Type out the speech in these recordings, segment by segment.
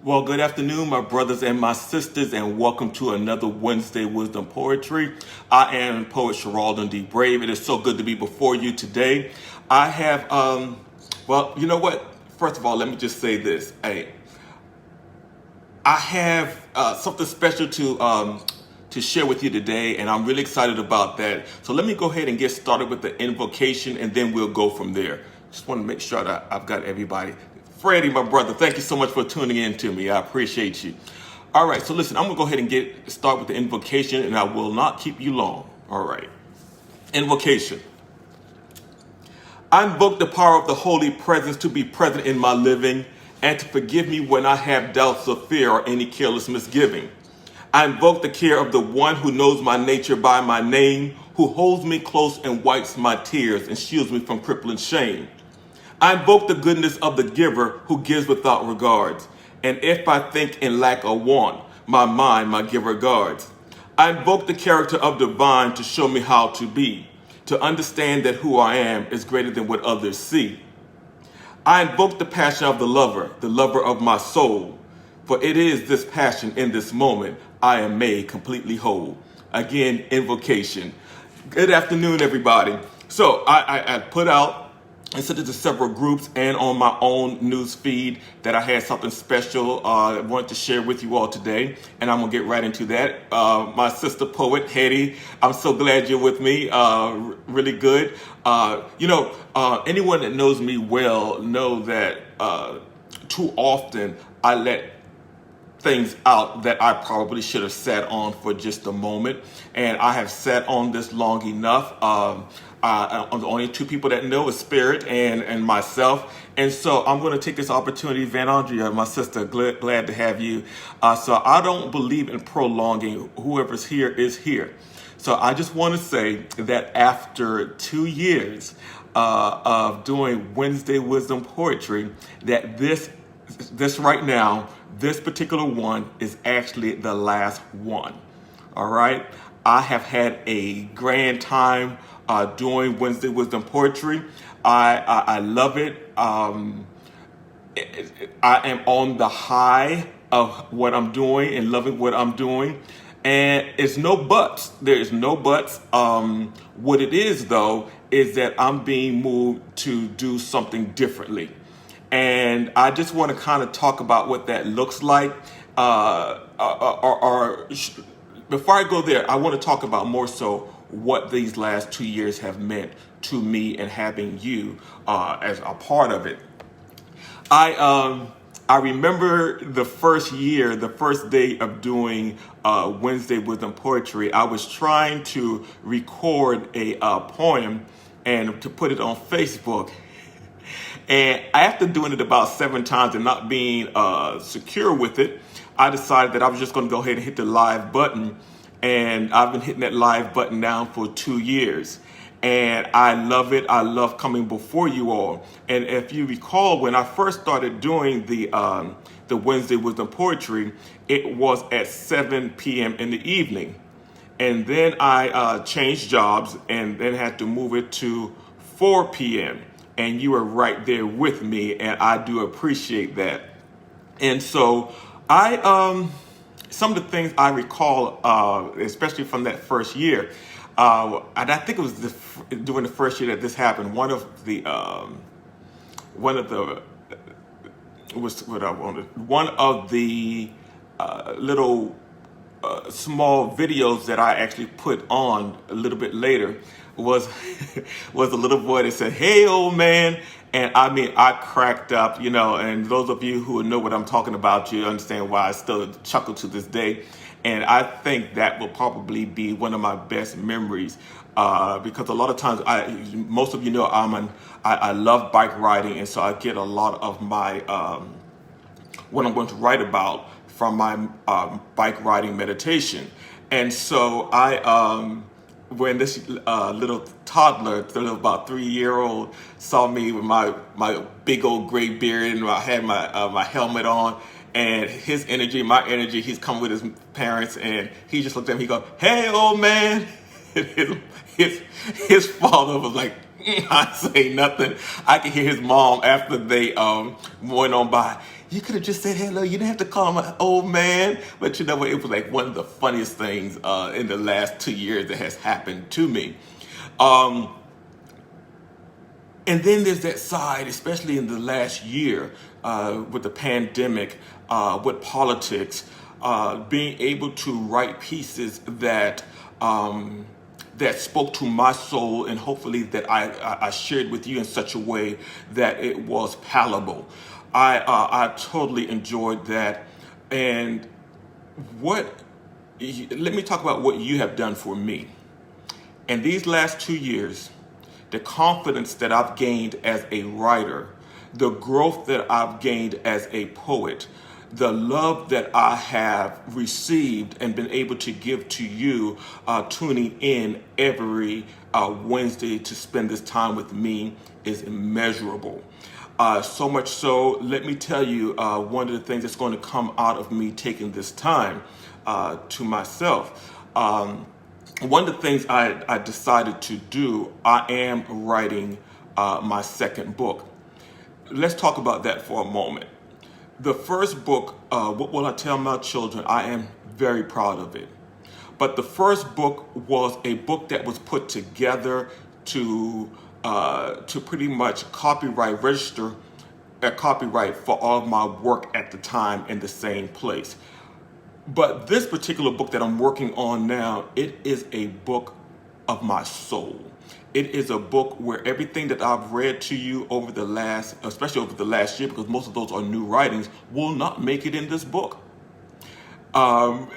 Well, good afternoon, my brothers and my sisters, and welcome to another Wednesday Wisdom Poetry. I am poet Sharaledon D. Brave. It is so good to be before you today. I have, well, you know what? First of all, let me just say this. I have something special to share with you today, and I'm really excited about that. So let me go ahead and get started with the invocation, and then we'll go from there. Just want to make sure that I've got everybody. Freddie, my brother, thank you so much for tuning in to me. I appreciate you. All right, so listen, I'm going to go ahead and start with the invocation, and I will not keep you long. All right. Invocation. I invoke the power of the Holy Presence to be present in my living and to forgive me when I have doubts of fear or any careless misgiving. I invoke the care of the one who knows my nature by my name, who holds me close and wipes my tears and shields me from crippling shame. I invoke the goodness of the giver who gives without regards. And if I think in lack or want, my mind my giver guards. I invoke the character of divine to show me how to be, to understand that who I am is greater than what others see. I invoke the passion of the lover of my soul. For it is this passion in this moment I am made completely whole. Again, invocation. Good afternoon, everybody. So I put out and sent it to several groups and on my own news feed that I had something special I wanted to share with you all today, and I'm gonna get right into that. My sister poet Hetty, I'm so glad you're with me. Really good. Anyone that knows me well know that too often I let things out that I probably should have sat on for just a moment, and I have sat on this long enough. The only two people that know is Spirit and myself, and so I'm going to take this opportunity. Van Andrea, my sister, glad to have you. So I don't believe in prolonging. Whoever's here is here. So I just want to say that after 2 years of doing Wednesday Wisdom Poetry, that this right now, this particular one is actually the last one. All right. I have had a grand time doing Wednesday Wisdom Poetry. I love it. I am on the high of what I'm doing and loving what I'm doing. And it's no buts. There is no buts. What it is, though, is that I'm being moved to do something differently. And I just want to kind of talk about what that looks like. Before I go there, I want to talk about more so what these last 2 years have meant to me and having you as a part of it. I remember the first year, the first day of doing Wednesday Wisdom Poetry. I was trying to record a poem and to put it on Facebook. And after doing it about 7 times and not being secure with it, I decided that I was just going to go ahead and hit the live button. And I've been hitting that live button now for 2 years. And I love it. I love coming before you all. And if you recall, when I first started doing the Wednesday Wisdom Poetry, it was at 7 p.m. in the evening. And then I changed jobs and then had to move it to 4 p.m. And you were right there with me, and I do appreciate that. And so some of the things I recall, especially from that first year, and I think it was during the first year that this happened. One of the little small videos that I actually put on a little bit later was a little boy that said, "Hey, old man." And I mean, I cracked up, and those of you who know what I'm talking about, you understand why I still chuckle to this day. And I think that will probably be one of my best memories because a lot of times, most of you know, I love bike riding. And so I get a lot of my, what I'm going to write about from my bike riding meditation. And so when this little toddler, about 3-year-old, saw me with my big old gray beard and I had my helmet on, and his energy, my energy, he's come with his parents, and he just looked at me, he go, "Hey, old man." And his father was like, I say nothing. I could hear his mom after they went on by. You could have just said hello. You didn't have to call him an old man. But you know what? It was like one of the funniest things in the last 2 years that has happened to me. Um, and then there's that side, especially in the last year with the pandemic, with politics, being able to write pieces that that spoke to my soul, and hopefully that I shared with you in such a way that it was palatable. I totally enjoyed that. And what let me talk about what you have done for me. In these last 2 years, the confidence that I've gained as a writer, the growth that I've gained as a poet, the love that I have received and been able to give to you, tuning in every Wednesday to spend this time with me is immeasurable. So much so, let me tell you, one of the things that's going to come out of me taking this time to myself. One of the things I decided to do, I am writing my second book. Let's talk about that for a moment. The first book, What Will I Tell My Children? I am very proud of it. But the first book was a book that was put together to pretty much copyright register a copyright for all of my work at the time in the same place. But this particular book that I'm working on now, it is a book of my soul. It is a book where everything that I've read to you over the last, especially over the last year, because most of those are new writings, will not make it in this book. Um,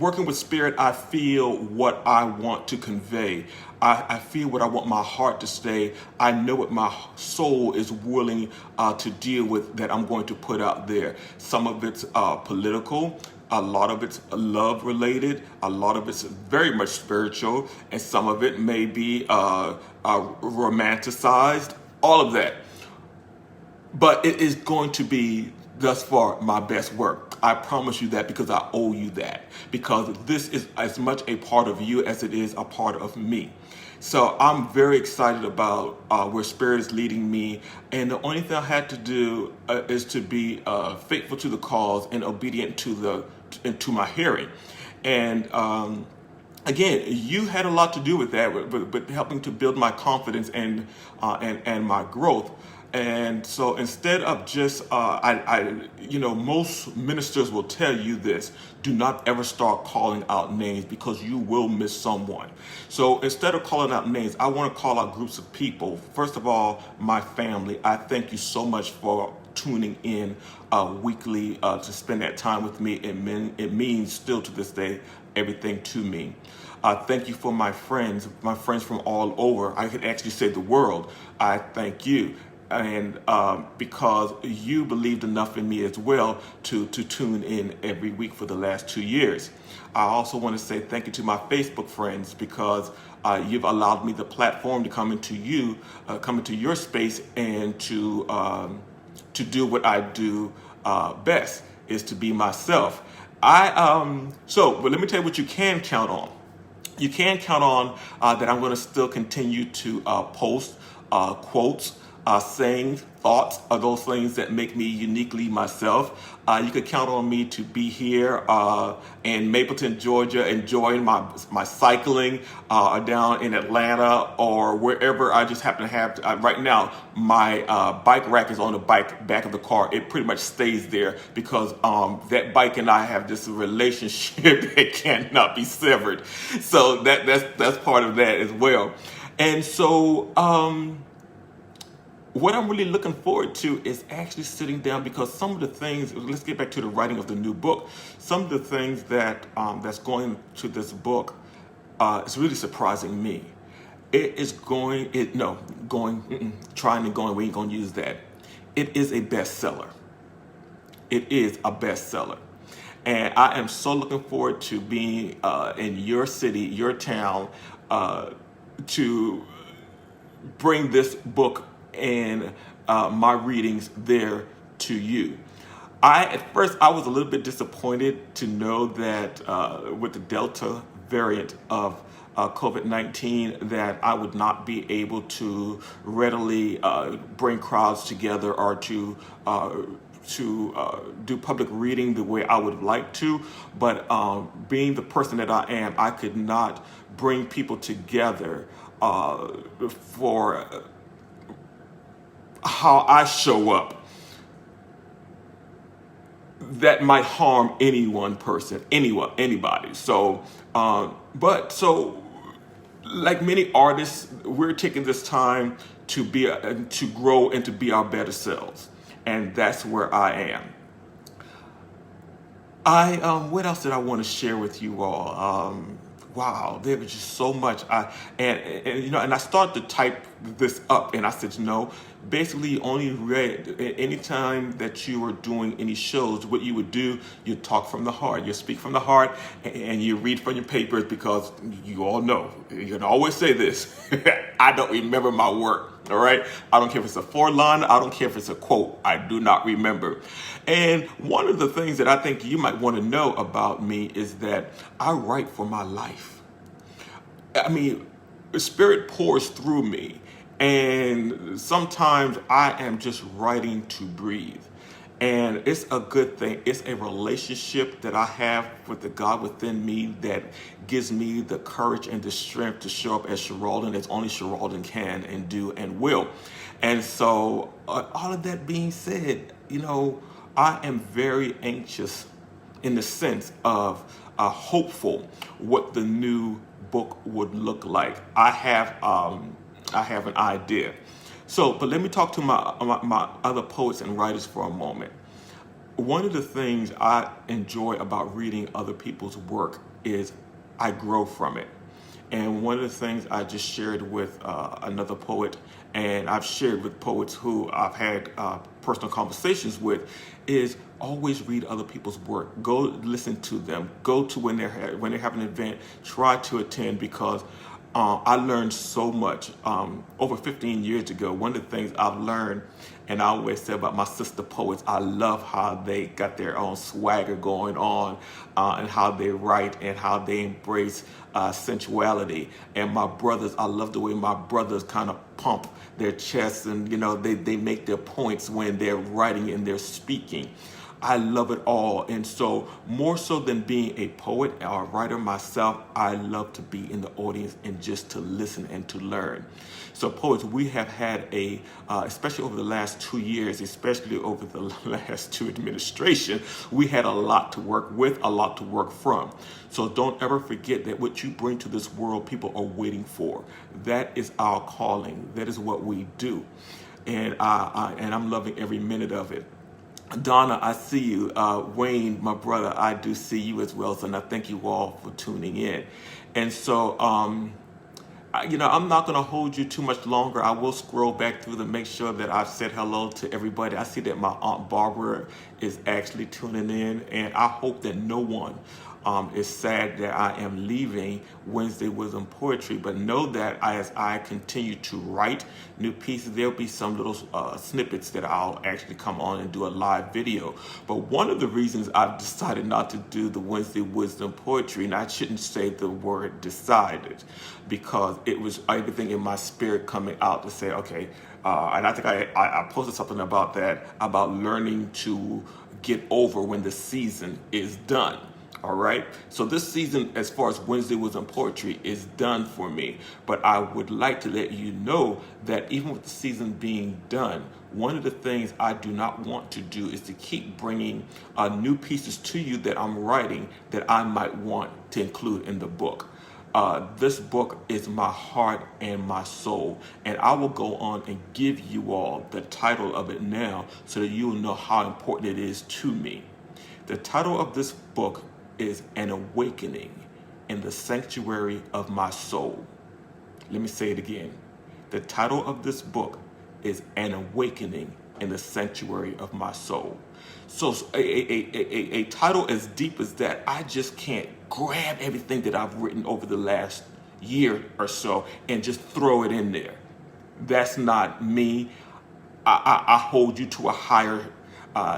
Working with spirit, I feel what I want to convey. I feel what I want my heart to say. I know what my soul is willing to deal with that I'm going to put out there. Some of it's political. A lot of it's love related. A lot of it's very much spiritual. And some of it may be romanticized. All of that. But it is going to be, thus far, my best work. I promise you that, because I owe you that. Because this is as much a part of you as it is a part of me. So I'm very excited about where Spirit is leading me. And the only thing I had to do is to be faithful to the cause and obedient to my hearing. And again, you had a lot to do with that, but helping to build my confidence and my growth. And so instead of just, most ministers will tell you this: do not ever start calling out names, because you will miss someone. So instead of calling out names, I want to call out groups of people. First of all, my family. I thank you so much for tuning in weekly to spend that time with me. It means still to this day everything to me. Thank you for my friends from all over. I could actually say the world. I thank you. And because you believed enough in me as well to tune in every week for the last 2 years. I also want to say thank you to my Facebook friends, because you've allowed me the platform to come into your space and to do what I do best, is to be myself. But let me tell you what you can count on. You can count on that I'm going to still continue to post quotes, sayings, thoughts, are those things that make me uniquely myself. You could count on me to be here in Mapleton, Georgia, enjoying my cycling, down in Atlanta, or wherever I just happen to have. Right now, my bike rack is on the back of the car. It pretty much stays there because that bike and I have this relationship that cannot be severed. So that's part of that as well. And so what I'm really looking forward to is actually sitting down, because some of the things, let's get back to the writing of the new book. Some of the things that that's going to this book is really surprising me. It is going, we ain't going to use that. It is a bestseller. It is a bestseller. And I am so looking forward to being in your city, your town, to bring this book and my readings there to you. At first I was a little bit disappointed to know that with the Delta variant of COVID-19 that I would not be able to readily bring crowds together or to do public reading the way I would like to, but being the person that I am, I could not bring people together for how I show up that might harm any one person, anybody. So, like many artists, we're taking this time to to grow and to be our better selves, and that's where I am. What else did I want to share with you all? Wow, there was just so much. And I started to type this up, and I said, basically, you only read anytime that you were doing any shows. What you would do, you talk from the heart, you speak from the heart, and you read from your papers, because you all know you can always say this: I don't remember my work. All right, I don't care if it's a 4-line, I don't care if it's a quote, I do not remember. And one of the things that I think you might want to know about me is that I write for my life. I mean, the Spirit pours through me, and sometimes I am just writing to breathe. And it's a good thing. It's a relationship that I have with the God within me that gives me the courage and the strength to show up as Sharaledon, as only Sharaledon can and do and will. And so, all of that being said, I am very anxious in the sense of hopeful what the new book would look like. I have an idea. So, but let me talk to my other poets and writers for a moment. One of the things I enjoy about reading other people's work is I grow from it. And one of the things I just shared with another poet, and I've shared with poets who I've had personal conversations with, is always read other people's work. Go listen to them. Go to when they have an event. Try to attend, because I learned so much. Over 15 years ago, one of the things I've learned, and I always say about my sister poets, I love how they got their own swagger going on, and how they write and how they embrace sensuality. And my brothers, I love the way my brothers kind of pump their chests, and they make their points when they're writing and they're speaking. I love it all. And so, more so than being a poet or a writer myself, I love to be in the audience and just to listen and to learn. So poets, we have had especially over the last 2 years, especially over the last 2 administrations, we had a lot to work with, a lot to work from. So don't ever forget that what you bring to this world, people are waiting for. That is our calling. That is what we do. And I'm loving every minute of it. Donna, I see you. Wayne, my brother, I do see you as well. So, and I thank you all for tuning in. And so, I'm not going to hold you too much longer. I will scroll back through to make sure that I've said hello to everybody. I see that my Aunt Barbara is actually tuning in, and I hope that no one is sad that I am leaving Wednesday Wisdom Poetry, but know that as I continue to write new pieces, there'll be some little snippets that I'll actually come on and do a live video. But one of the reasons I've decided not to do the Wednesday Wisdom Poetry, and I shouldn't say the word decided, because it was everything in my spirit coming out to say, okay, and I think I posted something about that, about learning to get over when the season is done. All right. So this season, as far as Wednesday Wisdom Poetry, is done for me. But I would like to let you know that even with the season being done, one of the things I do not want to do is to keep bringing new pieces to you that I'm writing that I might want to include in the book. This book is my heart and my soul, and I will go on and give you all the title of it now so that you will know how important it is to me. The title of this book is An Awakening in the Sanctuary of My Soul. Let me say it again. The title of this book is An Awakening in the Sanctuary of My Soul. So a title as deep as that, I just can't grab everything that I've written over the last year or so and just throw it in there. That's not me. I hold you to a higher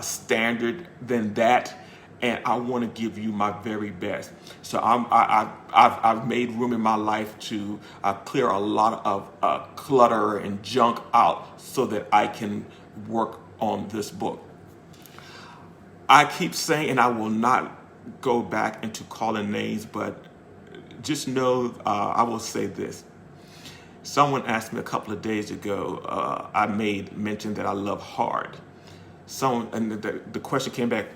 standard than that. and I want to give you my very best. So I've made room in my life to clear a lot of clutter and junk out so that I can work on this book. I keep saying, and I will not go back into calling names, but just know I will say this. Someone asked me a couple of days ago, I made mention that I love hard. And the question came back,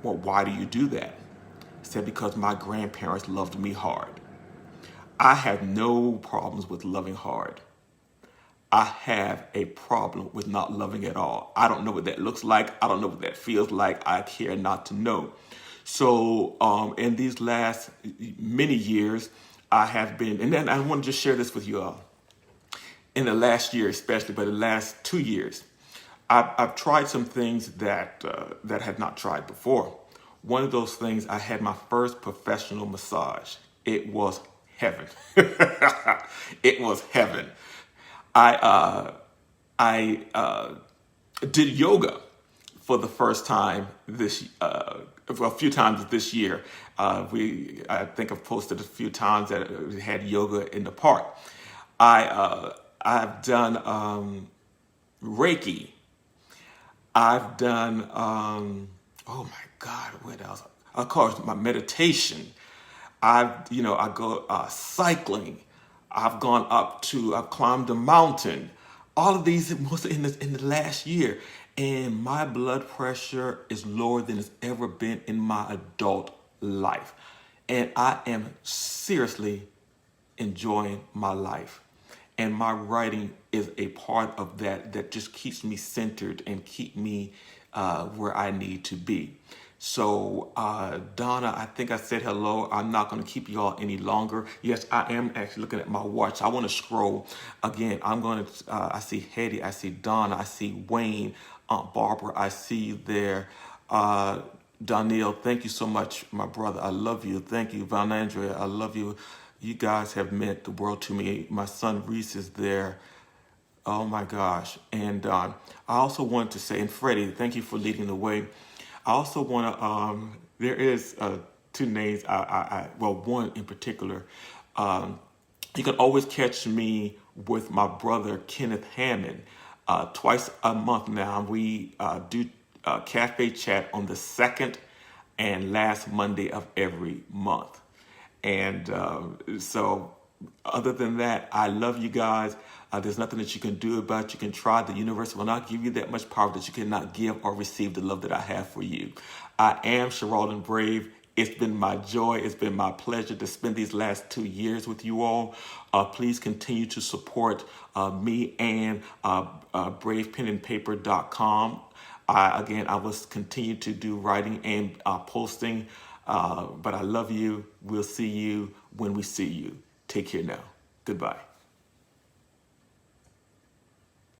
well, why do you do that? I said, because my grandparents loved me hard. I have no problems with loving hard. I have a problem with not loving at all. I don't know what that looks like. I don't know what that feels like. I care not to know. So in these last many years, I have been, and then I want to just share this with you all. In the last year especially, but the last 2 years, I've tried some things that had not tried before. One of those things, I had my first professional massage. It was heaven. It was heaven. I did yoga for the first time for a few times this year. I think I've posted a few times that we had yoga in the park. I've done Reiki. I've done oh my God, what else? Of course, my meditation. I go cycling. I've climbed a mountain. All of these was in the last year. And my blood pressure is lower than it's ever been in my adult life. And I am seriously enjoying my life. And my writing is a part of that just keeps me centered and keep me where I need to be. So, Donna, I think I said hello. I'm not going to keep you all any longer. Yes, I am actually looking at my watch. I want to scroll again. I see Hetty, I see Donna, I see Wayne, Aunt Barbara, I see you there. Danielle, thank you so much, my brother. I love you. Thank you, Valandria. I love you. You guys have meant the world to me. My son Reese is there. Oh my gosh. And I also want to say, and Freddie, thank you for leading the way. I also want to, there is two names, well, one in particular. You can always catch me with my brother, Kenneth Hammond. Twice a month now, we do Cafe Chat on the second and last Monday of every month. And so other than that, I love you guys. There's nothing that you can do about it. You can try. The universe will not give you that much power that you cannot give or receive the love that I have for you. I am Sharaledon Brave. It's been my joy. It's been my pleasure to spend these last 2 years with you all. Please continue to support me and bravepenandpaper.com. Again, I will continue to do writing and posting. But I love you. We'll see you when we see you. Take care now. Goodbye.